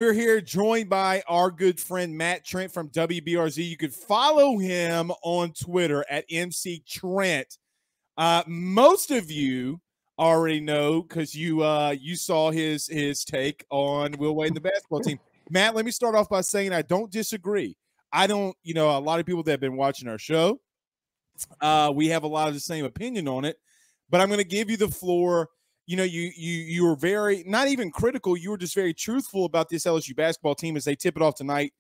We're here joined by our good friend Matt Trent from WBRZ. You could follow him on Twitter at MC Trent. Most of you already know because you saw his take on Will Wade and the basketball team. Matt, let me start off by saying I don't disagree. I don't, a lot of people that have been watching our show, we have a lot of the same opinion on it, but I'm going to give you the floor. You were very, not even critical. You were just very truthful about this LSU basketball team as they tip it off tonight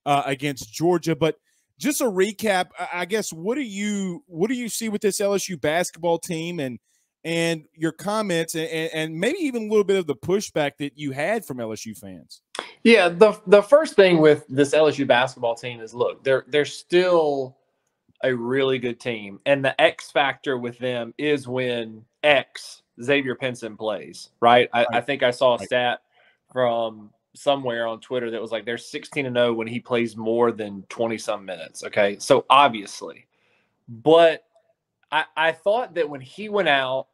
against Georgia. But just a recap, I guess, what do you see with this LSU basketball team and your comments and maybe even a little bit of the pushback that you had from LSU fans? Yeah, the first thing with this LSU basketball team is, look, they're still a really good team, and the X factor with them is when Xavier Pinson plays, right? I think I saw a stat from somewhere on Twitter that was like they're 16-0 when he plays more than 20-some minutes, okay? So obviously. But I thought that when he went out,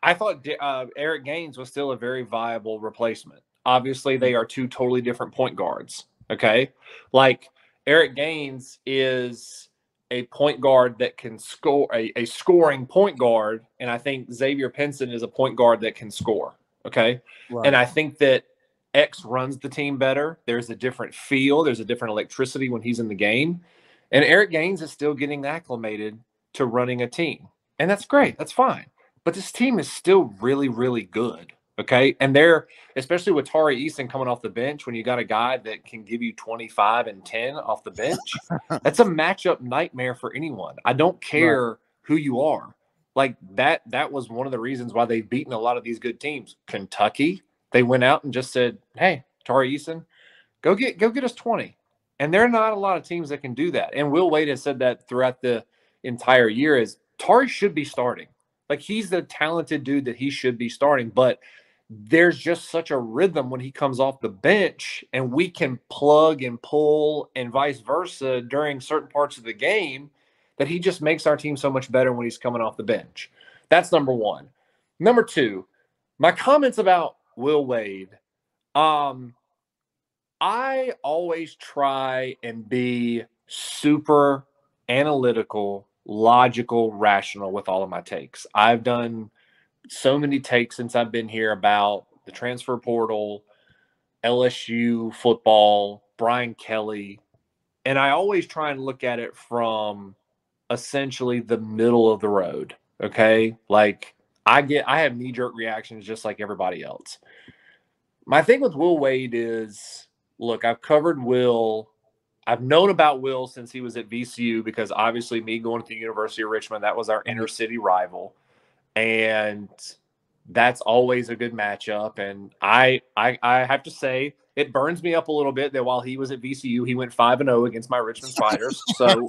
I thought Eric Gaines was still a very viable replacement. Obviously, they are two totally different point guards, okay? Like, Eric Gaines is a point guard that can score, a scoring point guard, and I think Xavier Pinson is a point guard that can score, okay? Right. And I think that X runs the team better. There's a different feel. There's a different electricity when he's in the game. And Eric Gaines is still getting acclimated to running a team. And that's great. That's fine. But this team is still really, really good, okay? And they're, especially with Tari Eason coming off the bench, when you got a guy that can give you 25 and 10 off the bench, that's a matchup nightmare for anyone. I don't care who you are. Like, that was one of the reasons why they've beaten a lot of these good teams. Kentucky, they went out and just said, hey, Tari Eason, go get us 20. And there are not a lot of teams that can do that. And Will Wade has said that throughout the entire year is Tari should be starting. Like, he's the talented dude that he should be starting, but there's just such a rhythm when he comes off the bench, and we can plug and pull and vice versa during certain parts of the game that he just makes our team so much better when he's coming off the bench. That's number one. Number two, my comments about Will Wade. I always try and be super analytical, logical, rational with all of my takes. I've done so many takes since I've been here about the transfer portal, LSU football, Brian Kelly, and I always try and look at it from essentially the middle of the road, okay? Like, I have knee-jerk reactions just like everybody else. My thing with Will Wade is, look, I've covered Will. I've known about Will since he was at VCU because obviously me going to the University of Richmond, that was our inner city rival. And that's always a good matchup. And I have to say, it burns me up a little bit that while he was at VCU, he went 5-0 against my Richmond Spiders. So,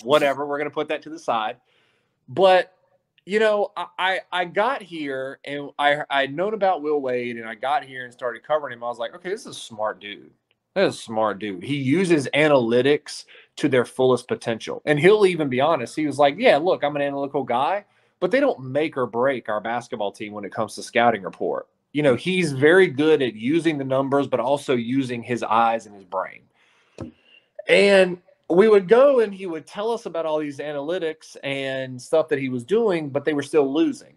whatever. We're going to put that to the side. But, I got here and I'd known about Will Wade, and I got here and started covering him. I was like, okay, this is a smart dude. That is a smart dude. He uses analytics to their fullest potential. And he'll even be honest. He was like, yeah, look, I'm an analytical guy, but they don't make or break our basketball team when it comes to scouting report. He's very good at using the numbers, but also using his eyes and his brain. And we would go and he would tell us about all these analytics and stuff that he was doing, but they were still losing.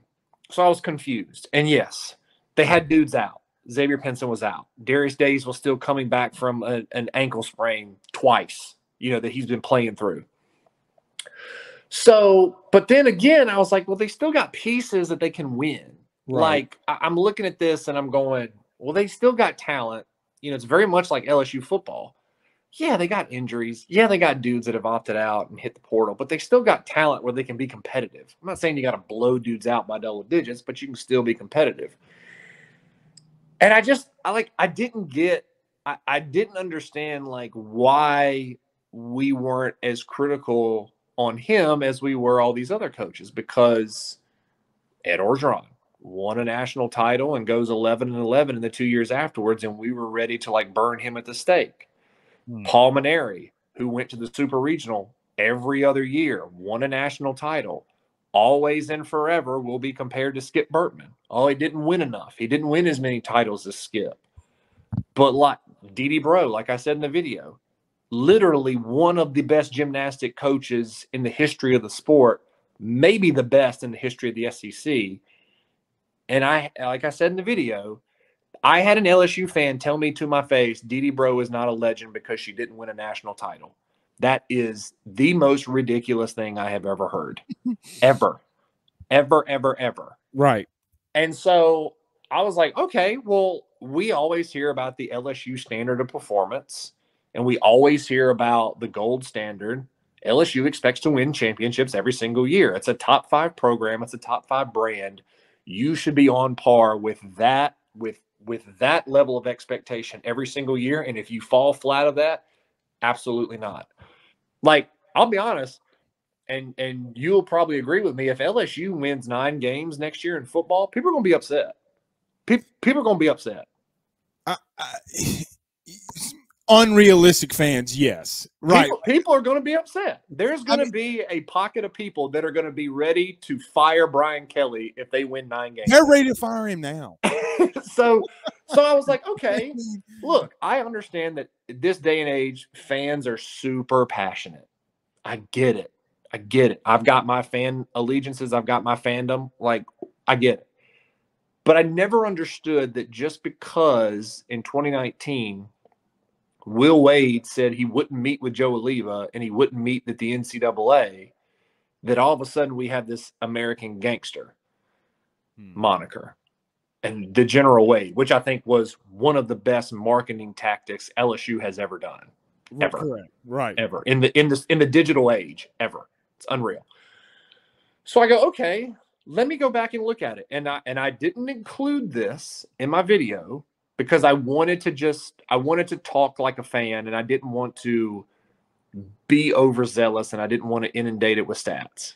So I was confused. And yes, they had dudes out. Xavier Pinson was out. Darius Days was still coming back from an ankle sprain twice, that he's been playing through. So, but then again, I was like, well, they still got pieces that they can win. Right. Like, I'm looking at this and I'm going, well, they still got talent. It's very much like LSU football. Yeah, they got injuries. Yeah, they got dudes that have opted out and hit the portal, but they still got talent where they can be competitive. I'm not saying you got to blow dudes out by double digits, but you can still be competitive. And I didn't understand like why we weren't as critical on him as we were all these other coaches, because Ed Orgeron won a national title and goes 11-11 in the 2 years afterwards, and we were ready to like burn him at the stake. Paul Maneri, who went to the Super Regional every other year, won a national title, always and forever will be compared to Skip Bertman. Oh, he didn't win enough. He didn't win as many titles as Skip. But like Dede Bro, like I said in the video, literally one of the best gymnastic coaches in the history of the sport, maybe the best in the history of the SEC. And like I said in the video, I had an LSU fan tell me to my face, Dede Bro is not a legend because she didn't win a national title. That is the most ridiculous thing I have ever heard. Ever. Ever. Right. And so I was like, okay, well, we always hear about the LSU standard of performance, and we always hear about the gold standard. LSU expects to win championships every single year. It's a top 5 program. It's a top 5 brand. You should be on par with that, with that level of expectation every single year. And if you fall flat of that, absolutely not. Like, I'll be honest, and you'll probably agree with me, if LSU wins 9 games next year in football, people are going to be upset. People are going to be upset. Unrealistic fans, yes. Right. People are going to be upset. There's going to be a pocket of people that are going to be ready to fire Brian Kelly if they win 9 games. They're ready to fire him now. So I was like, okay, look, I understand that this day and age, fans are super passionate. I get it. I've got my fan allegiances. I've got my fandom. Like, I get it. But I never understood that just because in 2019, Will Wade said he wouldn't meet with Joe Oliva and he wouldn't meet with the NCAA, that all of a sudden we have this American gangster moniker. And the General Wade, which I think was one of the best marketing tactics LSU has ever done. Ever. Correct. Right. Ever. In the digital age, ever. It's unreal. So I go, okay, let me go back and look at it. And I didn't include this in my video because I wanted to talk like a fan, and I didn't want to be overzealous, and I didn't want to inundate it with stats.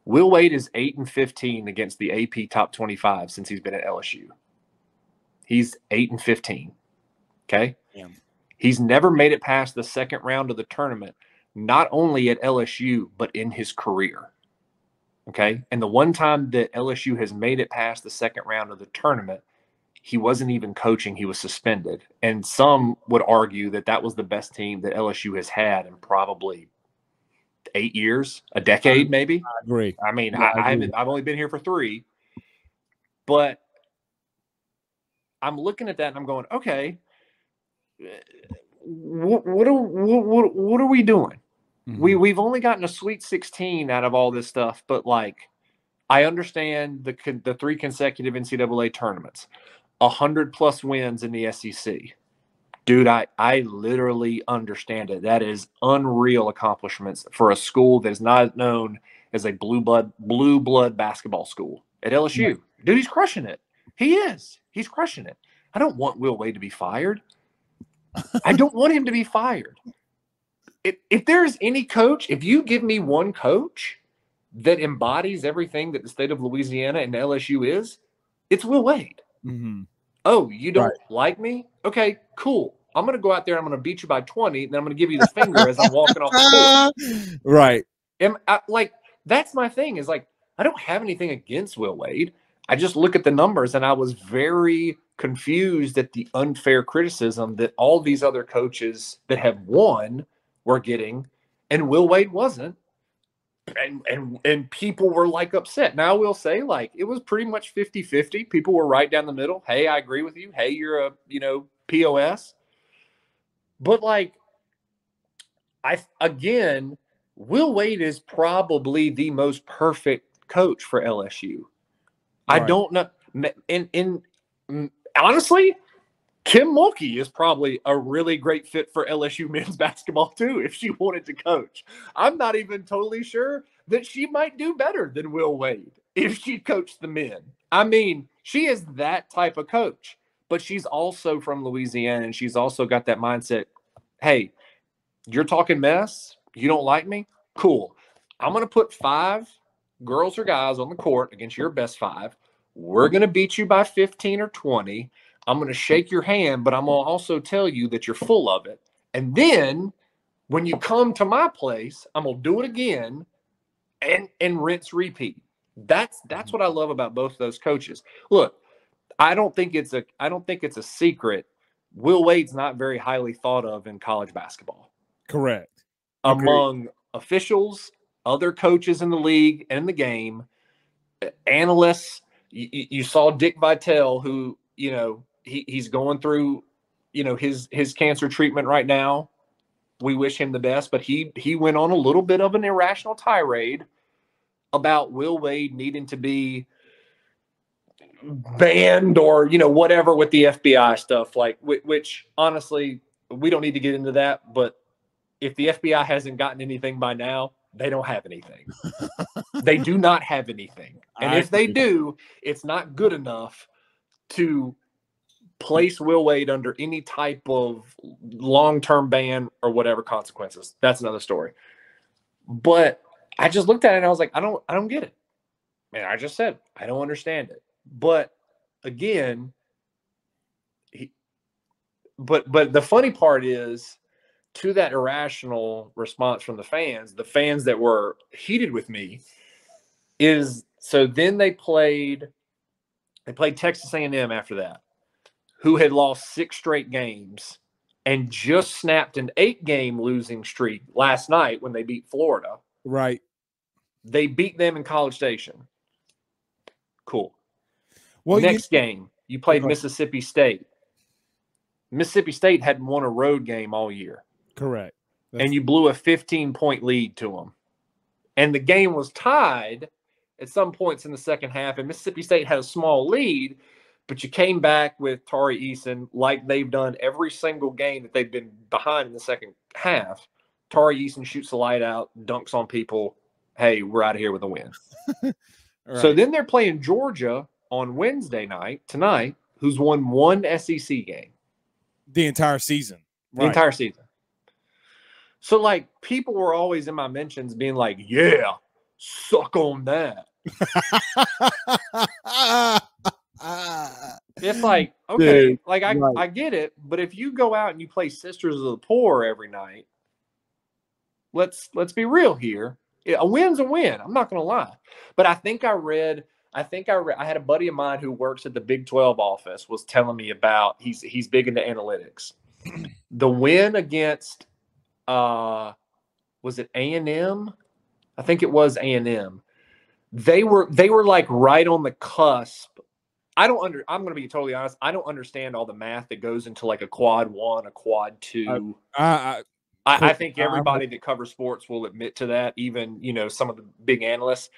Will Wade is 8-15 against the AP top 25 since he's been at LSU. He's 8-15. Okay. Yeah. He's never made it past the second round of the tournament, not only at LSU, but in his career. Okay. And the one time that LSU has made it past the second round of the tournament, he wasn't even coaching. He was suspended. And some would argue that that was the best team that LSU has had in probably 8 years, a decade, maybe. I agree. I mean, Yeah, I've only been here for 3, but I'm looking at that and I'm going, okay, what are we doing? Mm-hmm. We've only gotten a Sweet 16 out of all this stuff, but like, I understand the 3 consecutive NCAA tournaments, 100+ wins in the SEC. Dude, I literally understand it. That is unreal accomplishments for a school that is not known as a blue blood basketball school at LSU. Yeah. Dude, he's crushing it. He is. He's crushing it. I don't want Will Wade to be fired. I don't want him to be fired. If there's any coach, if you give me one coach that embodies everything that the state of Louisiana and LSU is, it's Will Wade. Mm-hmm. Oh, you don't like me? Okay, cool. I'm going to go out there. I'm going to beat you by 20. Then I'm going to give you the finger as I'm walking off the court. Right. And that's my thing is like, I don't have anything against Will Wade. I just look at the numbers and I was very confused at the unfair criticism that all these other coaches that have won were getting, and Will Wade wasn't. And people were like upset. Now I will say, like, it was pretty much 50-50. People were right down the middle. Hey, I agree with you. Hey, you're a POS. But like, Will Wade is probably the most perfect coach for LSU. Right. I don't know. And honestly, Kim Mulkey is probably a really great fit for LSU men's basketball too, if she wanted to coach. I'm not even totally sure that she might do better than Will Wade if she coached the men. I mean, she is that type of coach, but she's also from Louisiana, and she's also got that mindset, hey, you're talking mess? You don't like me? Cool. I'm going to put 5 girls or guys on the court against your best 5. We're going to beat you by 15 or 20. I'm going to shake your hand, but I'm going to also tell you that you're full of it. And then when you come to my place, I'm going to do it again and rinse, repeat. That's what I love about both of those coaches. Look, I don't think it's a secret Will Wade's not very highly thought of in college basketball. Correct. Among officials, other coaches in the league and in the game, analysts. You saw Dick Vitale, who, you know, he's going through, you know, his cancer treatment right now. We wish him the best, but he went on a little bit of an irrational tirade about Will Wade needing to be banned or, you know, whatever with the FBI stuff, like, which honestly, we don't need to get into that. But if the FBI hasn't gotten anything by now, they don't have anything. They do not have anything. And if they do, it's not good enough to place Will Wade under any type of long-term ban or whatever consequences. That's another story. But I just looked at it and I was like, I don't get it. And I just said, I don't understand it. But again, but the funny part is, to that irrational response from the fans that were heated with me, is so then they played Texas A&M after that, who had lost 6 straight games and just snapped an 8-game losing streak last night when they beat Florida. Right. They beat them in College Station. Cool. Well, next game, you played Mississippi State. Mississippi State hadn't won a road game all year. Correct. And you blew a 15-point lead to them. And the game was tied at some points in the second half, and Mississippi State had a small lead, but you came back with Tari Eason like they've done every single game that they've been behind in the second half. Tari Eason shoots the light out, dunks on people. Hey, we're out of here with a win. Right. So then they're playing Georgia on Wednesday night, tonight, who's won 1 SEC game. The entire season. The entire season. So, like, people were always in my mentions being like, yeah, suck on that. It's like, okay, dude, like I get it, but if you go out and you play Sisters of the Poor every night, let's be real here. A win's a win. I'm not going to lie. But I had a buddy of mine who works at the Big 12 office was telling me about, he's big into analytics. The win against was it A&M? I think it was A&M. They were like right on the cusp. I'm going to be totally honest. I don't understand all the math that goes into like a quad 1, a quad 2. I think everybody that covers sports will admit to that, even, you know, some of the big analysts.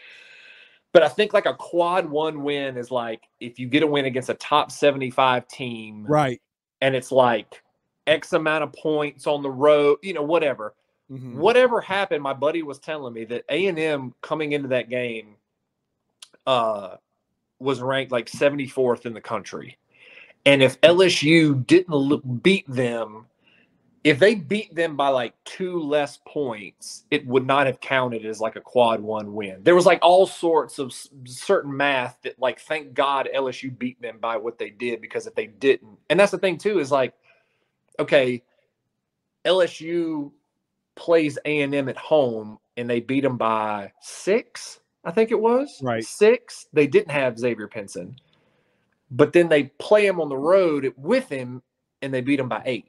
But I think like a quad 1 win is like if you get a win against a top 75 team, right? And it's like X amount of points on the road, you know, whatever. Mm-hmm. Whatever happened, my buddy was telling me that A&M coming into that game was ranked like 74th in the country. And if LSU didn't beat them, if they beat them by like 2 less points, it would not have counted as like a quad 1 win. There was like all sorts of certain math that, like, thank God LSU beat them by what they did, because if they didn't, and that's the thing too, is like, okay, LSU plays A&M at home and they beat them by 6, I think it was. Right. 6. They didn't have Xavier Pinson. But then they play him on the road with him and they beat him by 8.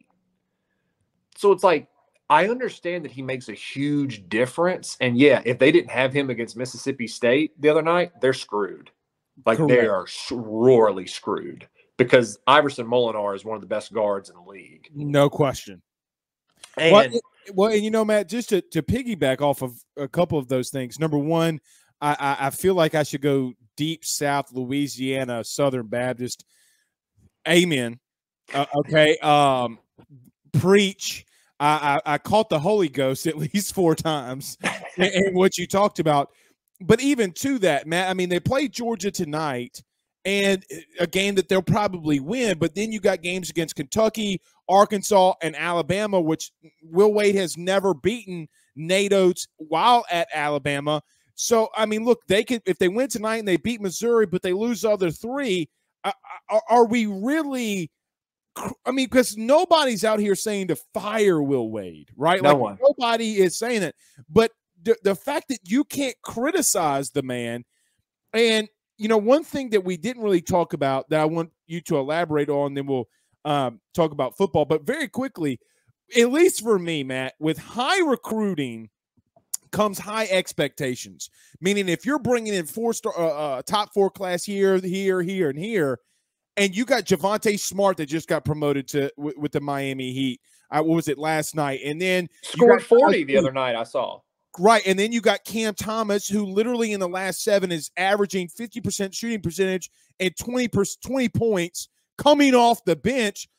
So it's like, I understand that he makes a huge difference. And yeah, if they didn't have him against Mississippi State the other night, they're screwed. Like, correct. They are royally screwed, because Iverson Molinar is one of the best guards in the league. No question. And well, and you know, Matt, just to piggyback off of a couple of those things. Number one, I feel like I should go deep South Louisiana, Southern Baptist. Amen. Okay. Preach. I caught the Holy Ghost at least 4 times in what you talked about. But even to that, Matt, I mean, they play Georgia tonight, and a game that they'll probably win. But then you got games against Kentucky, Arkansas, and Alabama, which Will Wade has never beaten Nate Oates while at Alabama. So, I mean, look, they could, if they win tonight and they beat Missouri, but they lose the other 3, are we really – I mean, because nobody's out here saying to fire Will Wade, right? No one. Nobody is saying it. But the fact that you can't criticize the man, and, you know, one thing that we didn't really talk about that I want you to elaborate on, then we'll talk about football. But very quickly, at least for me, Matt, with high recruiting comes high expectations. Meaning, if you're bringing in top 4 class here, and here, and you got Javonte Smart that just got promoted to with the Miami Heat. What was it last night? And then scored 40 the other night. I saw. Right, and then you got Cam Thomas, who literally in the last 7 is averaging 50% shooting percentage and 20 points coming off the bench.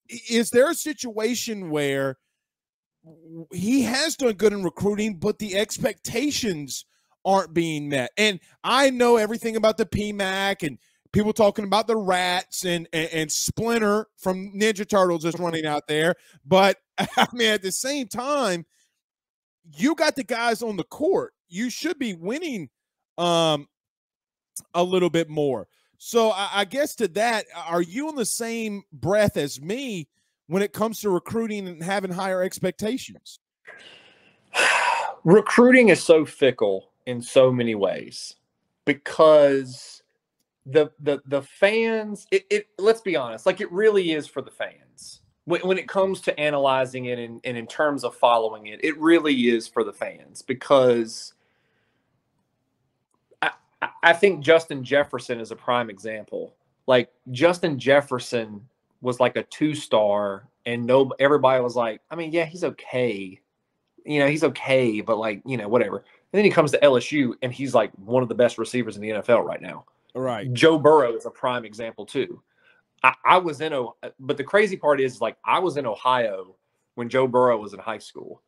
Is there a situation where he has done good in recruiting, but the expectations aren't being met? And I know everything about the PMAC and people talking about the Rats and Splinter from Ninja Turtles is running out there. But, I mean, at the same time, you got the guys on the court. You should be winning a little bit more. So I guess to that, are you on the same breath as me when it comes to recruiting and having higher expectations? Recruiting is so fickle in so many ways because the fans, let's be honest, like it really is for the fans. When it comes to analyzing it and in terms of following it, it really is for the fans because I think Justin Jefferson is a prime example. Like Justin Jefferson was like a 2-star and everybody was like, I mean, yeah, he's okay. He's okay, but like, whatever. And then he comes to LSU and he's like one of the best receivers in the NFL right now. Right. Joe Burrow is a prime example too. But the crazy part is like I was in Ohio when Joe Burrow was in high school.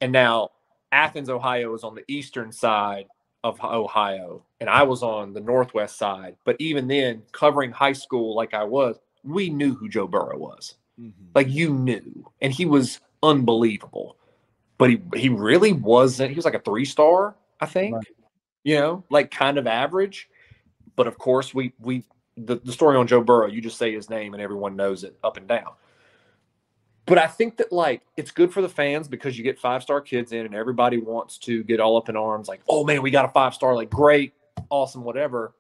And now Athens, Ohio is on the eastern side of Ohio. And I was on the northwest side. But even then, covering high school like I was, we knew who Joe Burrow was. Mm-hmm. Like you knew. And he was unbelievable. But he really wasn't. He was like a 3-star, I think. Right. Like kind of average. But of course, the story on Joe Burrow, you just say his name and everyone knows it up and down. But I think that like it's good for the fans because you get 5-star kids in and everybody wants to get all up in arms like, oh man, we got a 5-star, like great, awesome, whatever.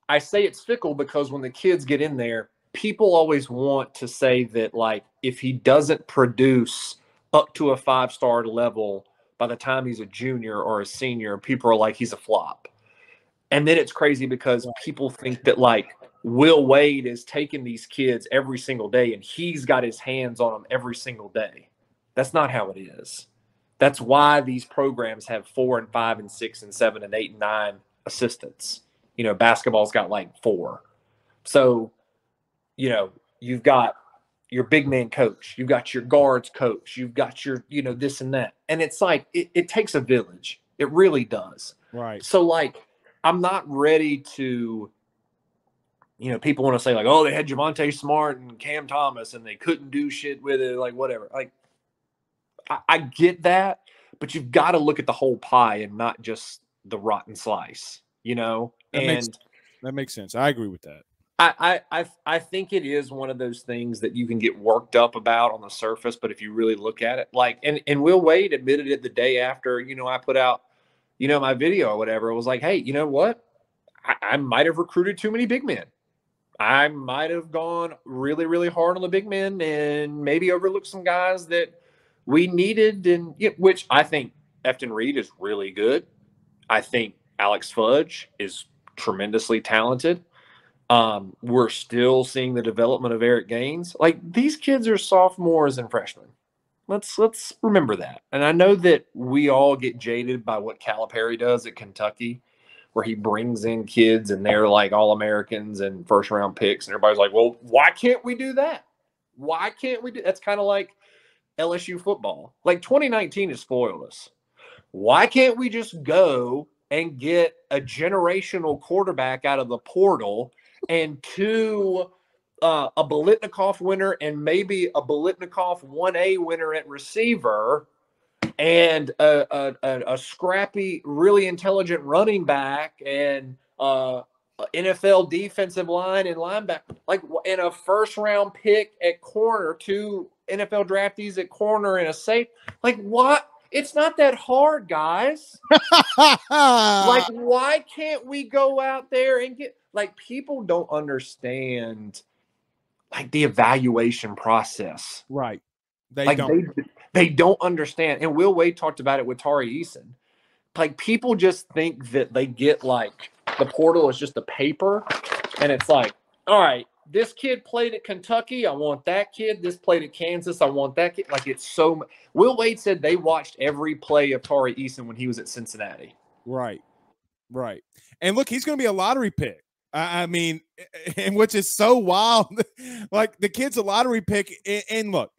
I say it's fickle because when the kids get in there, people always want to say that like if he doesn't produce up to a 5-star level by the time he's a junior or a senior, people are like he's a flop. And then it's crazy because people think that like Will Wade is taking these kids every single day and he's got his hands on them every single day. That's not how it is. That's why these programs have 4 and 5 and 6 and 7 and 8 and 9 assistants. Basketball's got like 4. So, you've got your big man coach, you've got your guards coach, you've got your, this and that. And it's like, it takes a village. It really does. Right. So like, I'm not ready to, people want to say like, oh, they had Javonte Smart and Cam Thomas and they couldn't do shit with it, like whatever. Like, I get that, but you've got to look at the whole pie and not just the rotten slice, That makes sense. I agree with that. I think it is one of those things that you can get worked up about on the surface, but if you really look at it, like, and Will Wade admitted it the day after, I put out, my video or whatever. It was like, hey, you know what? I might have recruited too many big men. I might have gone really, really hard on the big men and maybe overlooked some guys that we needed, and which I think Efton Reed is really good. I think Alex Fudge is tremendously talented. We're still seeing the development of Eric Gaines. Like these kids are sophomores and freshmen. Let's remember that. And I know that we all get jaded by what Calipari does at Kentucky, where he brings in kids and they're like All-Americans and first-round picks. And everybody's like, well, why can't we do that? Why can't we do that? That's kind of like LSU football. Like 2019 has spoiled us. Why can't we just go and get a generational quarterback out of the portal and a Biletnikoff winner and maybe a Biletnikoff 1A winner at receiver and a scrappy, really intelligent running back and NFL defensive line and linebacker, like in a first-round pick at corner, 2 NFL draftees at corner and a safe. Like what? It's not that hard, guys. Like, why can't we go out there and get like people don't understand like the evaluation process. Right. They Like don't. they don't understand. And Will Wade talked about it with Tari Eason. Like people just think that they get like the portal is just a paper, and it's like, all right, this kid played at Kentucky, I want that kid. This played at Kansas, I want that kid. Like it's so. Will Wade said they watched every play of Tari Eason when he was at Cincinnati. Right. Right. And look, he's going to be a lottery pick. I mean, and which is so wild. Like the kid's a lottery pick. And look,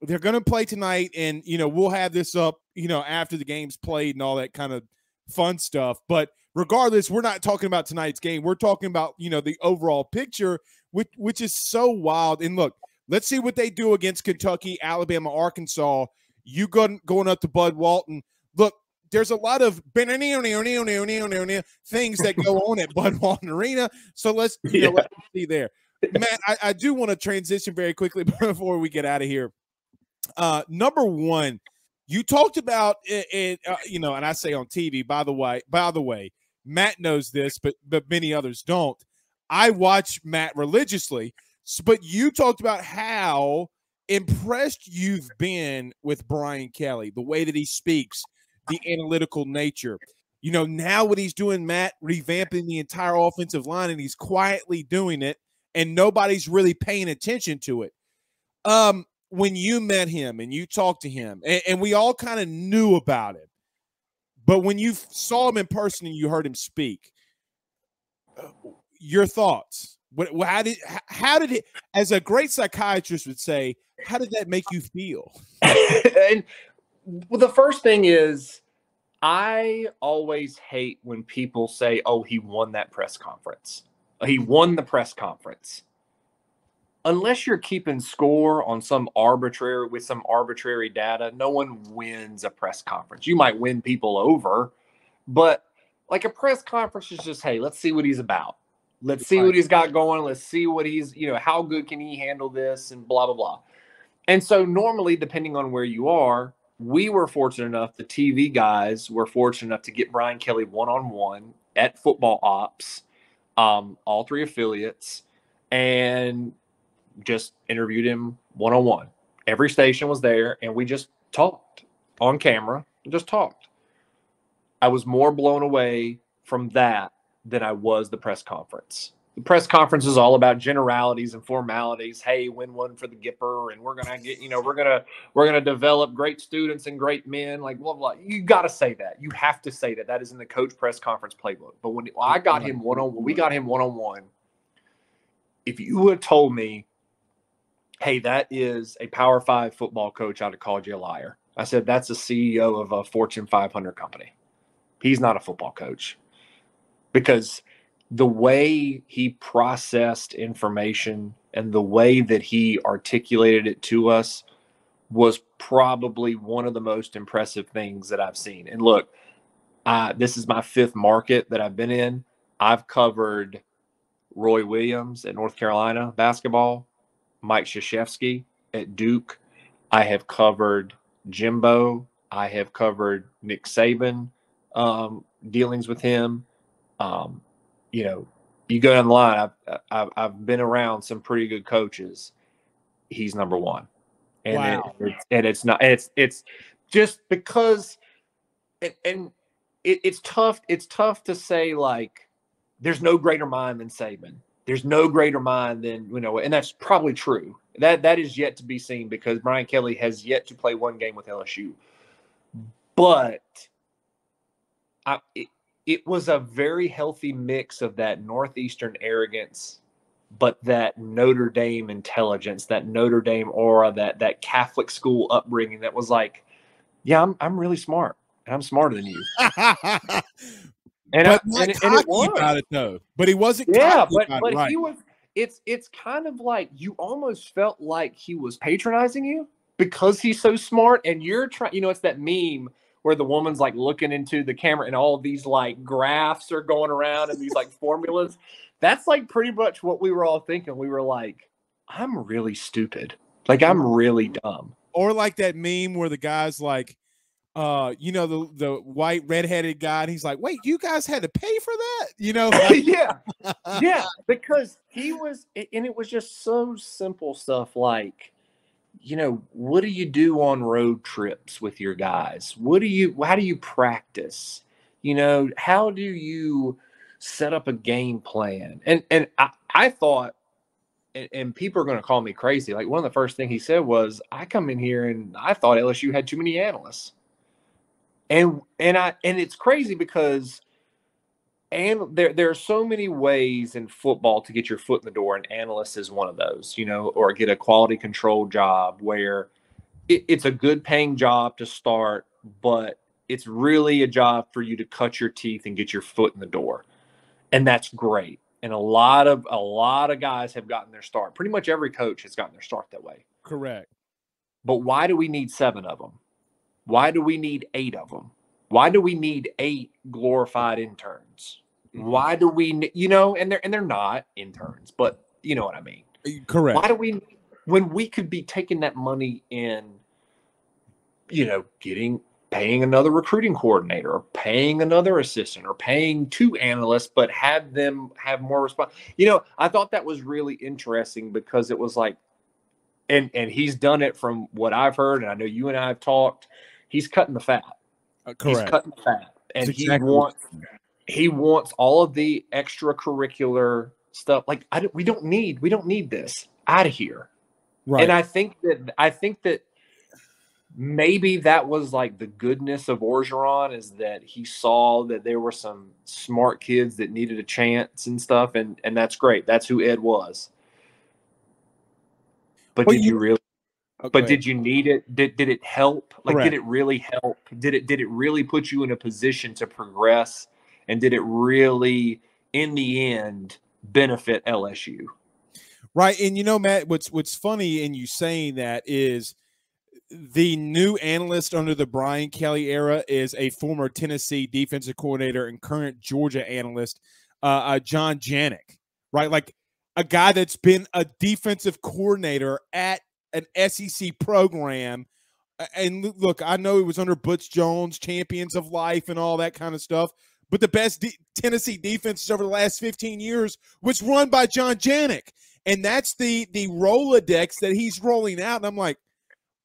they're going to play tonight, and we'll have this up after the game's played and all that kind of fun stuff. But regardless, we're not talking about tonight's game. We're talking about the overall picture, which is so wild. And look, let's see what they do against Kentucky, Alabama, Arkansas. You going up to Bud Walton. Look, there's a lot of things that go on at Bud Walton Arena. So let's let's see there. Matt, I do want to transition very quickly before we get out of here. Number one, you talked about it, and I say on TV, by the way, Matt knows this, but many others don't. I watch Matt religiously, but you talked about how impressed you've been with Brian Kelly, the way that he speaks, the analytical nature. Now what he's doing, Matt, revamping the entire offensive line, and he's quietly doing it, and nobody's really paying attention to it. When you met him and you talked to him, and we all kind of knew about him, but when you saw him in person and you heard him speak, your thoughts? How did it, as a great psychiatrist would say, how did that make you feel? And well, the first thing is, I always hate when people say, "Oh, he won that press conference. He won the press conference." Unless you're keeping score on some arbitrary data, no one wins a press conference. You might win people over, but like a press conference is just, hey, let's see what he's about. Let's see what he's got going. Let's see what he's, how good can he handle this and blah, blah, blah. And so normally, depending on where you are, we were fortunate enough, the TV guys were fortunate enough to get Brian Kelly one-on-one at Football Ops, all three affiliates, and just interviewed him one-on-one. Every station was there, and we just talked on camera, just talked. I was more blown away from that than I was the press conference. The press conference is all about generalities and formalities. Hey, win one for the Gipper, and we're gonna get, we're gonna develop great students and great men, like blah blah. You got to say that. You have to say that. That is in the coach press conference playbook. But when I got him we got him one-on-one. If you would have told me, hey, that is a Power 5 football coach, I'd have called you a liar. I said, that's a CEO of a Fortune 500 company. He's not a football coach. Because the way he processed information and the way that he articulated it to us was probably one of the most impressive things that I've seen. And look, this is my fifth market that I've been in. I've covered Roy Williams at North Carolina basketball, Mike Krzyzewski at Duke. I have covered Jimbo. I have covered Nick Saban, dealings with him. You go down the line. I've been around some pretty good coaches. He's number one, and wow. It's not. It's just because, and it's tough. It's tough to say like there's no greater mind than Saban. There's no greater mind than, and that's probably true. That is yet to be seen because Brian Kelly has yet to play one game with LSU. But it was a very healthy mix of that Northeastern arrogance, but that Notre Dame intelligence, that Notre Dame aura, that Catholic school upbringing that was like, yeah, I'm really smart. And I'm smarter than you. And it was about it though. But he wasn't. Yeah, but right. He was. It's kind of like you almost felt like he was patronizing you because he's so smart, and you're trying. It's that meme where the woman's like looking into the camera, and all these like graphs are going around and these like formulas. That's like pretty much what we were all thinking. We were like, I'm really stupid. Like I'm really dumb. Or like that meme where the guy's like, the white redheaded guy, and he's like, wait, you guys had to pay for that? Yeah. Yeah. Because he was, and it was just so simple stuff like, what do you do on road trips with your guys? How do you practice? How do you set up a game plan? And I thought, and people are going to call me crazy. Like one of the first things he said was, I come in here and I thought LSU had too many analysts. And it's crazy because there are so many ways in football to get your foot in the door, and analyst is one of those, or get a quality control job where it's a good paying job to start, but it's really a job for you to cut your teeth and get your foot in the door. And that's great. And a lot of guys have gotten their start. Pretty much every coach has gotten their start that way. Correct. But why do we need 7 of them? Why do we need 8 of them? Why do we need 8 glorified interns? Mm-hmm. Why do we, and they're not interns, but you know what I mean? Correct. Why do we, when we could be taking that money in, paying another recruiting coordinator, or paying another assistant, or paying 2 analysts, but have them have more response. I thought that was really interesting because it was like, and he's done it from what I've heard, and I know you and I have talked. He's cutting the fat. Correct. He's cutting the fat, and exactly he wants all of the extracurricular stuff. Like we don't need this out of here. Right. And I think that maybe that was like the goodness of Orgeron, is that he saw that there were some smart kids that needed a chance and stuff. And that's great. That's who Ed was. But did you really, but did you need it? Did it help? Like, correct. Did it really help? Did it really put you in a position to progress? And did it really, in the end, benefit LSU? Right. And Matt, what's funny in you saying that is, the new analyst under the Brian Kelly era is a former Tennessee defensive coordinator and current Georgia analyst, John Janik, right? Like a guy that's been a defensive coordinator at an SEC program. And look, I know it was under Butch Jones, Champions of Life and all that kind of stuff, but the best Tennessee defenses over the last 15 years was run by John Janik. And that's the Rolodex that he's rolling out. And I'm like,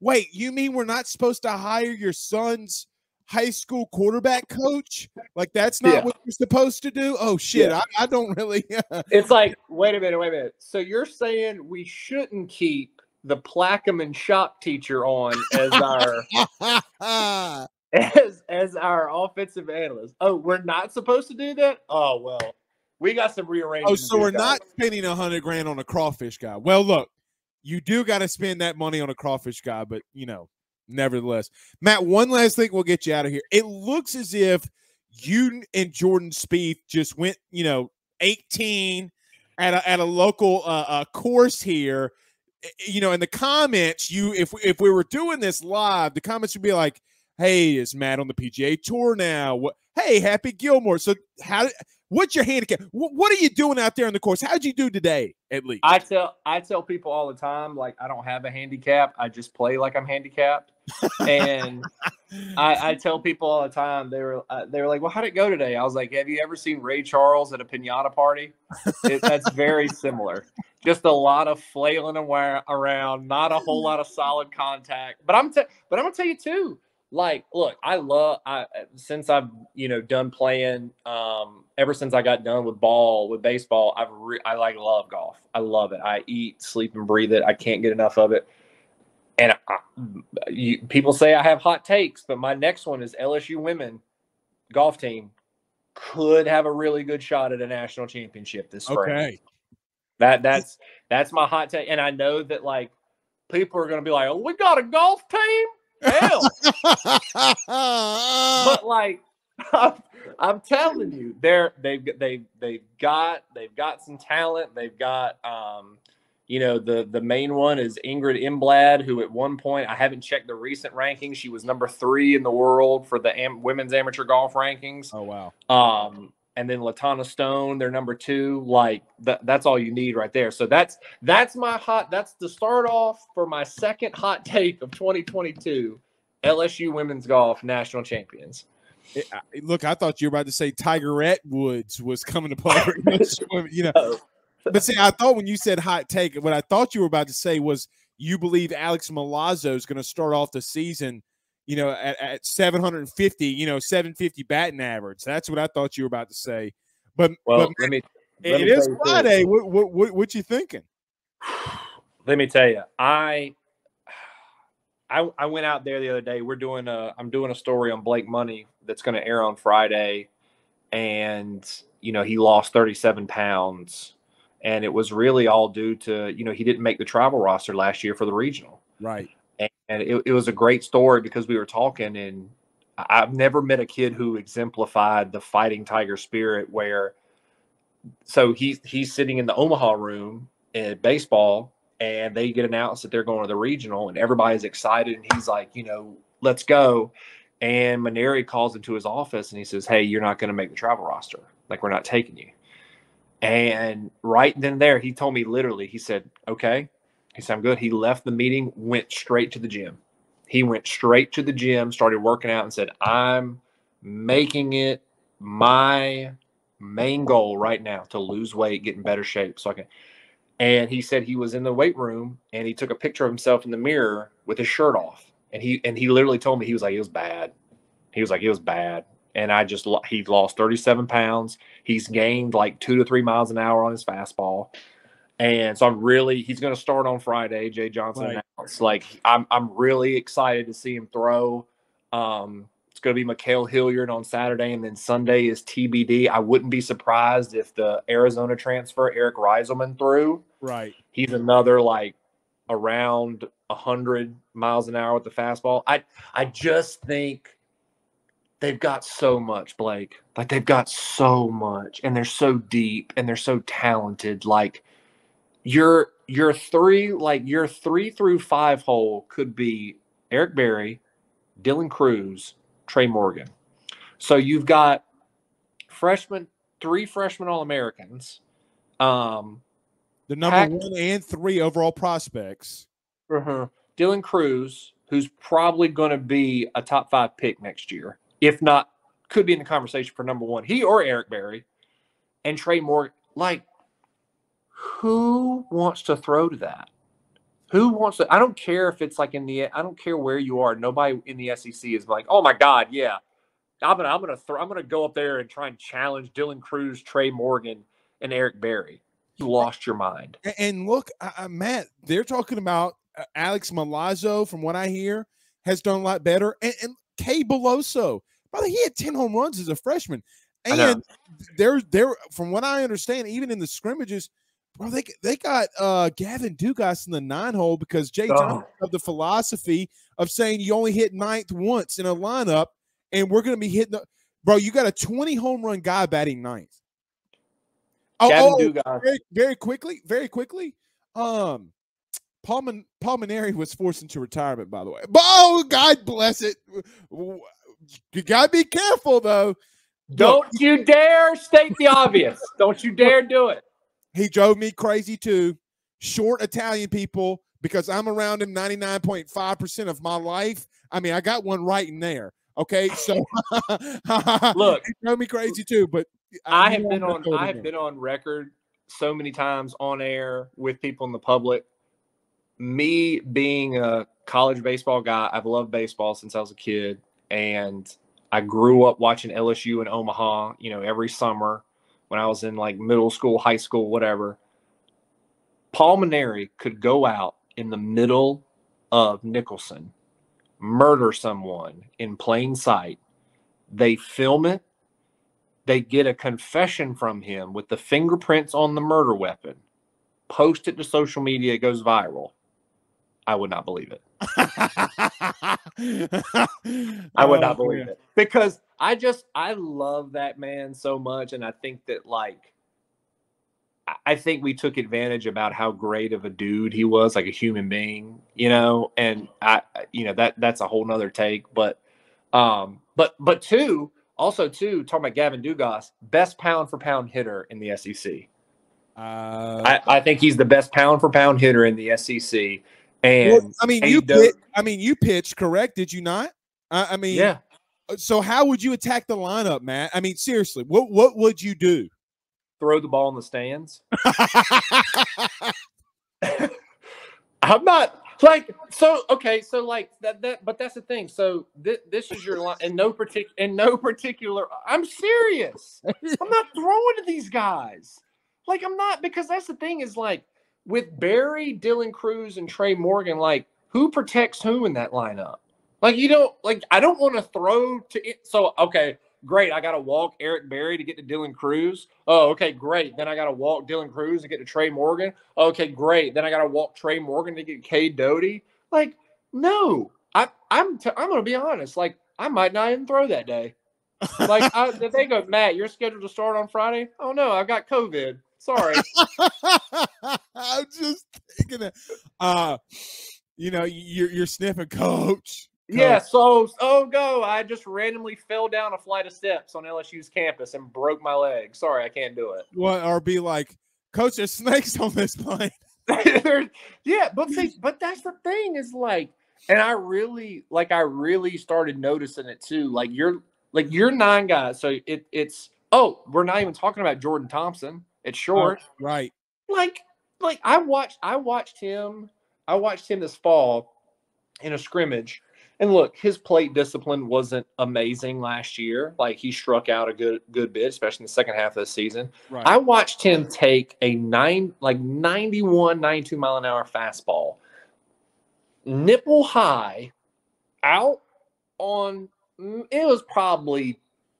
wait, you mean we're not supposed to hire your son's high school quarterback coach? Like, that's not what you're supposed to do? Oh, shit, I don't really. It's like, wait a minute. So you're saying we shouldn't keep the Plaquemine shop teacher on as our as our offensive analyst? Oh, we're not supposed to do that? Oh, well, we got some rearranging. Oh, so we're not spending $100,000 on a crawfish guy. Well, look. You do got to spend that money on a crawfish guy, but, nevertheless. Matt, one last thing, we'll get you out of here. It looks as if you and Jordan Spieth just went, 18 at a local course here. In the comments, if we were doing this live, the comments would be like, hey, is Matt on the PGA Tour now? Hey, Happy Gilmore. So what's your handicap? What are you doing out there on the course? How'd you do today, at least? I tell people all the time, like, I don't have a handicap. I just play like I'm handicapped. And I tell people all the time, they were like, well, how'd it go today? I was like, have you ever seen Ray Charles at a piñata party? That's very similar. Just a lot of flailing around, not a whole lot of solid contact. But I'm gonna tell you too. Like, look, since I've, done playing, ever since I got done with baseball, I love golf. I love it. I eat, sleep, and breathe it. I can't get enough of it. And people say I have hot takes, but my next one is LSU women golf team could have a really good shot at a national championship this spring. Okay. That's my hot take. And I know that, like, people are going to be like, oh, we got a golf team? Hell. But, like, I'm telling you, they've got some talent. They've got the main one is Ingrid Imblad, who at one point, I haven't checked the recent rankings, she was number 3 in the world for the women's amateur golf rankings. Oh wow. And then Latana Stone, they're number 2. Like, that's all you need right there. So that's the start off for my second hot take of 2022 LSU women's golf national champions. Look, I thought you were about to say Tigerette Woods was coming to play for you know. No. But see, I thought when you said hot take, what I thought you were about to say was you believe Alex Milazzo is going to start off the season, at 750, 750 batting average. That's what I thought you were about to say. But it is Friday. What you thinking? Let me tell you, I went out there the other day. I'm doing a story on Blake Money that's going to air on Friday, and he lost 37 pounds, and it was really all due to he didn't make the travel roster last year for the regional. Right. And it was a great story because we were talking, and I've never met a kid who exemplified the fighting tiger spirit. So he's sitting in the Omaha room at baseball, and they get announced that they're going to the regional, and everybody's excited. And he's like, let's go. And Maneri calls into his office and he says, "Hey, you're not going to make the travel roster. Like, we're not taking you." And right then and there, he told me literally, he said, "Okay." He said, "I'm good." He left the meeting, went straight to the gym. He went straight to the gym, started working out, and said, "I'm making it my main goal right now to lose weight, get in better shape so I can." And he said he was in the weight room and he took a picture of himself in the mirror with his shirt off. And he literally told me, he was like, it was bad. He was like, it was bad. And he lost 37 pounds. He's gained like 2 to 3 miles an hour on his fastball. And so he's going to start on Friday. Jay Johnson announced. Like, I'm really excited to see him throw. It's going to be Mikhail Hilliard on Saturday, and then Sunday is TBD. I wouldn't be surprised if the Arizona transfer, Eric Reiselman, threw. Right. He's another like around 100 miles an hour with the fastball. I just think they've got so much, Blake. Like, they've got so much, and they're so deep, and they're so talented. Like, your 3 through 5 hole could be Eric Berry, Dylan Cruz, Trey Morgan. So you've got 3 freshman All-Americans. The number 1 and 3 overall prospects. Dylan Cruz, who's probably going to be a top 5 pick next year. If not, could be in the conversation for number 1. He or Eric Berry. And Trey Morgan. Like, who wants to throw to that? Who wants to? I don't care if it's like I don't care where you are. Nobody in the SEC is like, oh my God, yeah, I'm gonna go up there and try and challenge Dylan Cruz, Trey Morgan, and Eric Berry. You lost your mind. And look, Matt, they're talking about Alex Milazzo. From what I hear, has done a lot better. And Kay Beloso, brother, he had 10 home runs as a freshman. And they're from what I understand, even in the scrimmages. Well, they got Gavin Dugas in the 9 hole because Jay Johnson of the philosophy of saying you only hit 9th once in a lineup, and we're going to be hitting bro. You got a 20 home run guy batting 9th. Dugas. Very quickly. Paul Maneri was forced into retirement, by the way. Oh, God bless it. You got to be careful, though. Don't you dare state the obvious. Don't you dare do it. He drove me crazy too. Short Italian people, because I'm around him 99.5% of my life. I mean, I got one right in there. Okay, so look, he drove me crazy too. But I have been on record so many times on air with people in the public. Me being a college baseball guy, I've loved baseball since I was a kid, and I grew up watching LSU in Omaha. Every summer. When I was in like middle school, high school, whatever, Paul Maneri could go out in the middle of Nicholson, murder someone in plain sight. They film it. They get a confession from him with the fingerprints on the murder weapon, post it to social media. It goes viral. I would not believe it. I would not believe it, because I love that man so much. And I think that, like, I think we took advantage about how great of a dude he was, like a human being, and that's a whole nother take. But talking about Gavin Dugas, best pound for pound hitter in the SEC. I think he's the best pound for pound hitter in the SEC. Well, And I mean, you pitched, correct? Did you not? I mean, yeah, so how would you attack the lineup, Matt? I mean, seriously, what would you do? throw the ball in the stands. I'm not like so okay. So like that, but that's the thing. So this is your line in no particular. I'm serious. I'm not throwing to these guys. Like I'm not because that's the thing is like with Barry, Dylan Cruz, and Trey Morgan. Like who protects who in that lineup? Like you don't like. I don't want to throw to it. So okay, great. I got to walk Eric Berry to get to Dylan Cruz. Oh, okay, great. Then I got to walk Dylan Cruz to get to Trey Morgan. Okay, great. Then I got to walk Trey Morgan to get Cade Doty. Like, no. I'm going to be honest. Like, I might not even throw that day. Like, if they go, Matt, you're scheduled to start on Friday. Oh no, I've got COVID. Sorry. I'm just thinking that. You're sniffing, coach. Yeah, so go. I just randomly fell down a flight of steps on LSU's campus and broke my leg. Sorry, I can't do it. What or be like, coach, there's snakes on this plane. Yeah, but that's the thing is like, and I really started noticing it too. Like you're 9 guys, so it's we're not even talking about Jordan Thompson. It's short, right? Like I watched him this fall in a scrimmage. And look, his plate discipline wasn't amazing last year. Like he struck out a good bit, especially in the second half of the season. Right. I watched him take a 91, 92 mile an hour fastball, nipple high, out on. It was probably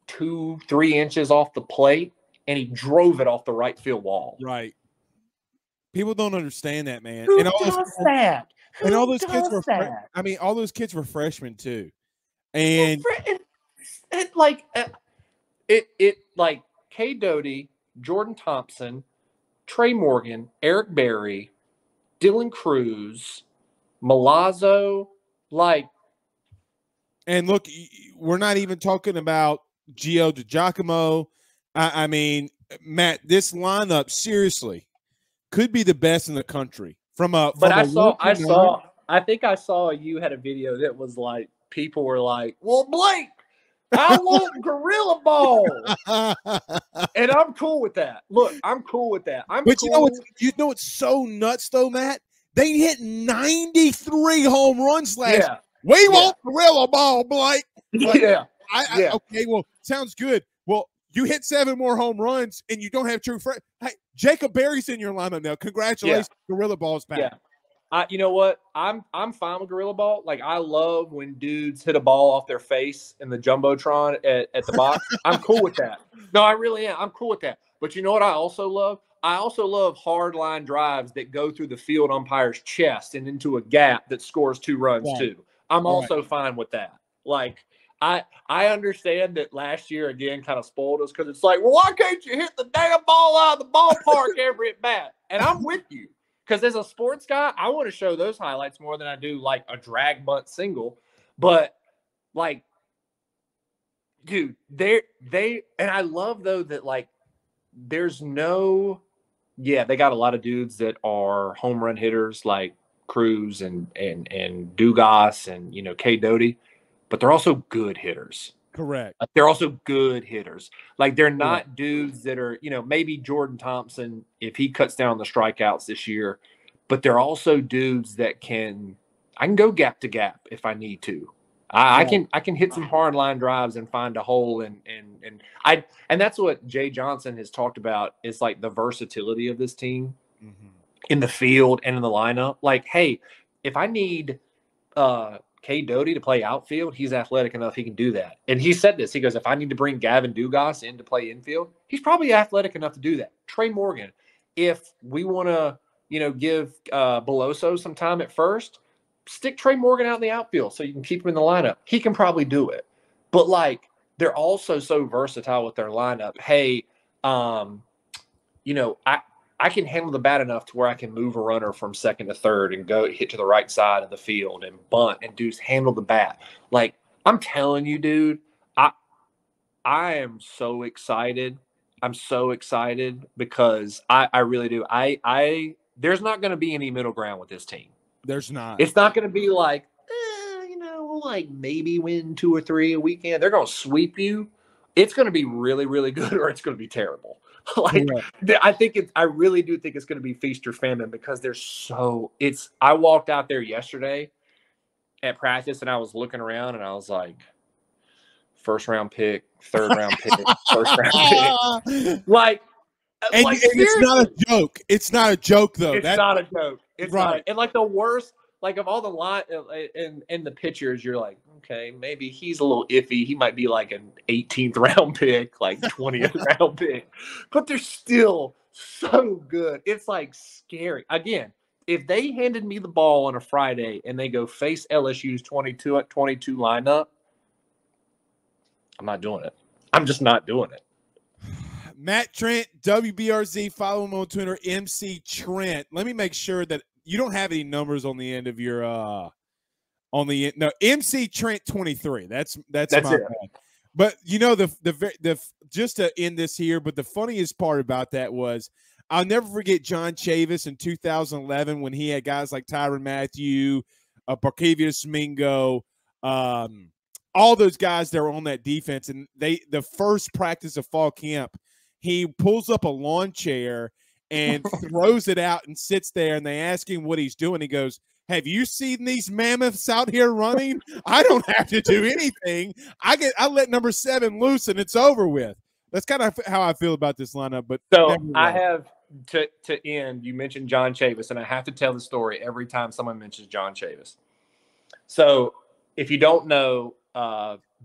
2-3 inches off the plate, and he drove it off the right field wall. Right. People don't understand that, man. Who does that? And all those kids were all those kids were freshmen too. And like Cade Doty, Jordan Thompson, Trey Morgan, Eric Berry, Dylan Cruz, Milazzo, and look, we're not even talking about Gio DiGiacomo. I mean, Matt, this lineup seriously could be the best in the country. I think I saw you had a video that was like people were like, "Well, Blake, I want Gorilla Ball," and I'm cool with that. Look, I'm cool with that. You know what's so nuts though, Matt? They hit 93 home runs last year. We want Gorilla Ball, Blake. Okay, well, sounds good. Well, you hit 7 more home runs and you don't have true friends. Hey, Jacob Berry's in your lineup now. Congratulations, Gorilla Ball's back. Yeah. You know what? I'm fine with Gorilla Ball. Like I love when dudes hit a ball off their face in the jumbotron at the box. I'm cool with that. No, I really am. I'm cool with that. But you know what I also love? I also love hard line drives that go through the field umpire's chest and into a gap that scores 2 runs too. I'm also fine with that. Like I understand that last year again kind of spoiled us because it's like, well, why can't you hit the damn ball out of the ballpark every at bat? And I'm with you. Because as a sports guy, I want to show those highlights more than I do like a drag bunt single. But like, dude, they and I love though that like there's no they got a lot of dudes that are home run hitters like Cruz and Dugas and Cade Doty, but they're also good hitters. Correct. They're also good hitters. Like they're not dudes that are, maybe Jordan Thompson if he cuts down the strikeouts this year, but they're also dudes that I can go gap to gap if I need to. I can hit some hard line drives and find a hole and that's what Jay Johnson has talked about is like the versatility of this team in the field and in the lineup. Like, hey, if I need Cade Doty to play outfield, he's athletic enough he can do that. And he said this. He goes, if I need to bring Gavin Dugas in to play infield, he's probably athletic enough to do that. Trey Morgan, if we want to, give Beloso some time at first, stick Trey Morgan out in the outfield so you can keep him in the lineup. He can probably do it. But, like, they're also so versatile with their lineup. Hey, I can handle the bat enough to where I can move a runner from second to third and go hit to the right side of the field and bunt and handle the bat. Like, I'm telling you, dude, I am so excited. I'm so excited because I really do. There's not going to be any middle ground with this team. There's not. It's not going to be like, we'll like maybe win 2 or 3 a weekend. They're going to sweep you. It's going to be really, really good, or it's going to be terrible. I really do think it's going to be feast or famine because I walked out there yesterday at practice and I was looking around and I was like, first round pick, third round pick, first round pick. And it's not a joke. It's not a joke, though. It's not a joke. It's right. not. And like the worst, like of all the line in the pictures, you're like, okay, maybe he's a little iffy. He might be like an 18th round pick, like 20th round pick, but they're still so good. It's like scary. Again, if they handed me the ball on a Friday and they go face LSU's 22 lineup, I'm not doing it. I'm just not doing it. Matt Trent, WBRZ. Follow him on Twitter, MC Trent. Let me make sure that you don't have any numbers on the end of your MC Trent 23. That's my it. bad. But the just to end this here, but the funniest part about that was I'll never forget John Chavis in 2011 when he had guys like Tyrann Mathieu, Barkevius Mingo, all those guys that were on that defense, and the first practice of fall camp, he pulls up a lawn chair and throws it out and sits there, and they ask him what he's doing. He goes, have you seen these mammoths out here running? I don't have to do anything. I let number 7 loose, and it's over with. That's kind of how I feel about this lineup. But so I have to end. You mentioned John Chavis, and I have to tell the story every time someone mentions John Chavis. So if you don't know,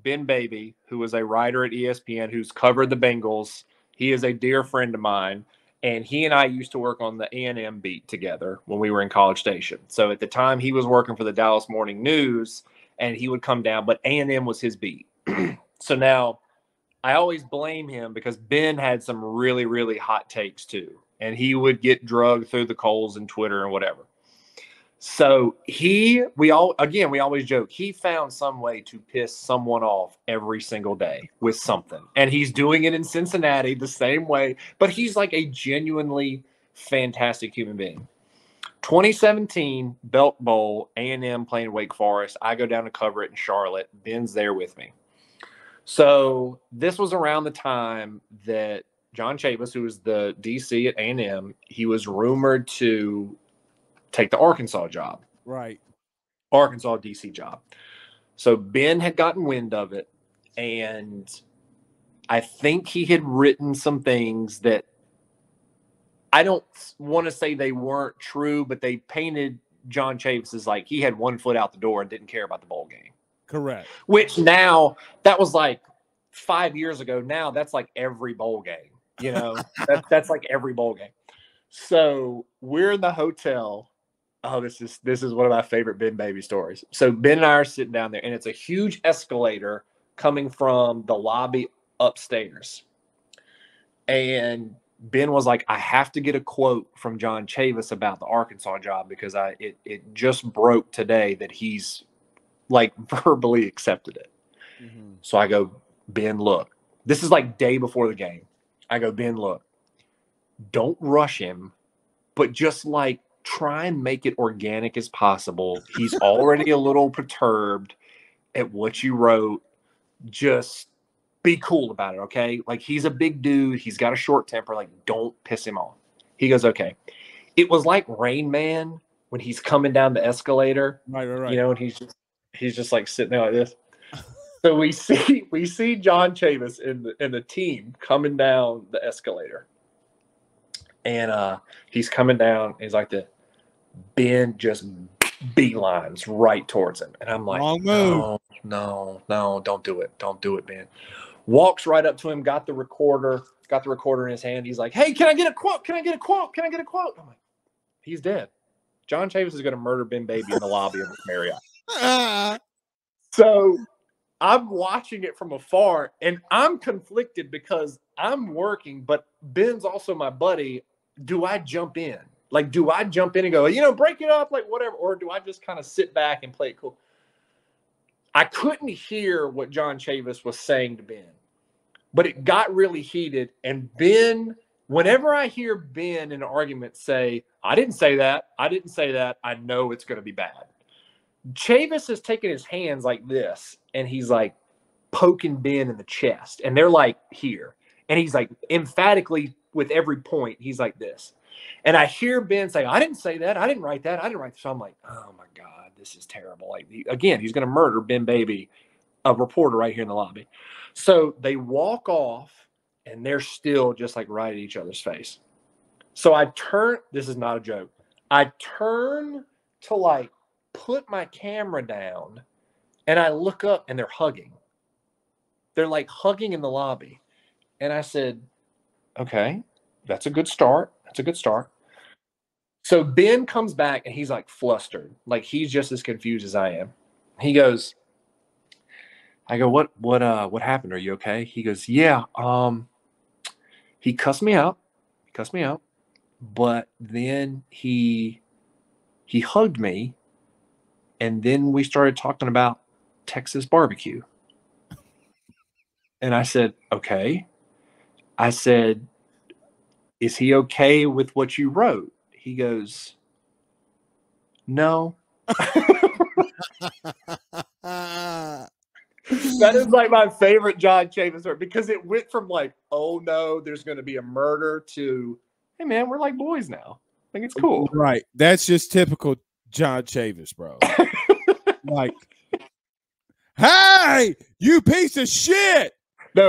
Ben Baby, who was a writer at ESPN, who's covered the Bengals, he is a dear friend of mine, and he and I used to work on the A&M beat together when we were in College Station. So at the time, he was working for the Dallas Morning News, and he would come down, but A&M was his beat. So now I always blame him because Ben had some really, really hot takes too, and he would get drugged through the coals and Twitter and whatever. So we always joke, he found some way to piss someone off every single day with something. And he's doing it in Cincinnati the same way, but he's like a genuinely fantastic human being. 2017 Belk Bowl, A&M playing Wake Forest. I go down to cover it in Charlotte. Ben's there with me. So this was around the time that John Chavis, who was the DC at A&M, he was rumored to take the Arkansas job. Right. Arkansas DC job. So Ben had gotten wind of it, and I think he had written some things that I don't want to say they weren't true, but they painted John Chavis as like he had one foot out the door and didn't care about the bowl game. Correct. Which now, that was like 5 years ago. Now that's like every bowl game. That's like every bowl game. So we're in the hotel. Oh, this is one of my favorite Ben Baby stories. So Ben and I are sitting down there, and it's a huge escalator coming from the lobby upstairs. And Ben was like, I have to get a quote from John Chavis about the Arkansas job because it just broke today that he's like verbally accepted it. Mm-hmm. So I go, Ben, look, this is like day before the game. I go, Ben, look, don't rush him, but just like try and make it organic as possible. He's already a little perturbed at what you wrote. Just be cool about it, okay? Like, he's a big dude. He's got a short temper. Like, don't piss him off. He goes, okay. It was like Rain Man when he's coming down the escalator. Right. And he's just like sitting there like this. So we see John Chavis in the team coming down the escalator. And he's coming down. He's like the Ben just beelines right towards him. And I'm like, no, don't do it. Don't do it, Ben. Walks right up to him, got the recorder in his hand. He's like, hey, can I get a quote? Can I get a quote? I'm like, he's dead. John Chavis is going to murder Ben Baby in the lobby of the Marriott. So I'm watching it from afar, and I'm conflicted because I'm working, but Ben's also my buddy. Do I jump in? Like, do I jump in and go, break it up, like whatever? Or do I just kind of sit back and play it cool? I couldn't hear what John Chavis was saying to Ben, but it got really heated. And Ben Whenever I hear Ben in an argument say, I didn't say that, I know it's going to be bad. Chavis has taken his hands like this, and he's like poking Ben in the chest, and they're like here. And he's like emphatically with every point, he's like this. And I hear Ben say, I didn't say that. I didn't write that. I didn't write this. So I'm like, oh my God, this is terrible. Like, again, he's going to murder Ben Baby, a reporter right here in the lobby. So they walk off, and they're still just like right at each other's face. So I turn, this is not a joke. I turn to like put my camera down, and I look up, and they're hugging. They're like hugging in the lobby. And I said, okay, that's a good start. That's a good start. So Ben comes back, and he's like flustered. Like, he's just as confused as I am. He goes, I go, what happened? Are you okay? He goes, yeah, he cussed me out. But then he hugged me, and then we started talking about Texas barbecue. And I said, okay. I said, is he okay with what you wrote? He goes, no. That is like my favorite John Chavis story, because it went from like, oh no, there's going to be a murder, to, hey man, we're like boys now. I think it's cool. Right. That's just typical John Chavis, bro. Like, hey, you piece of shit.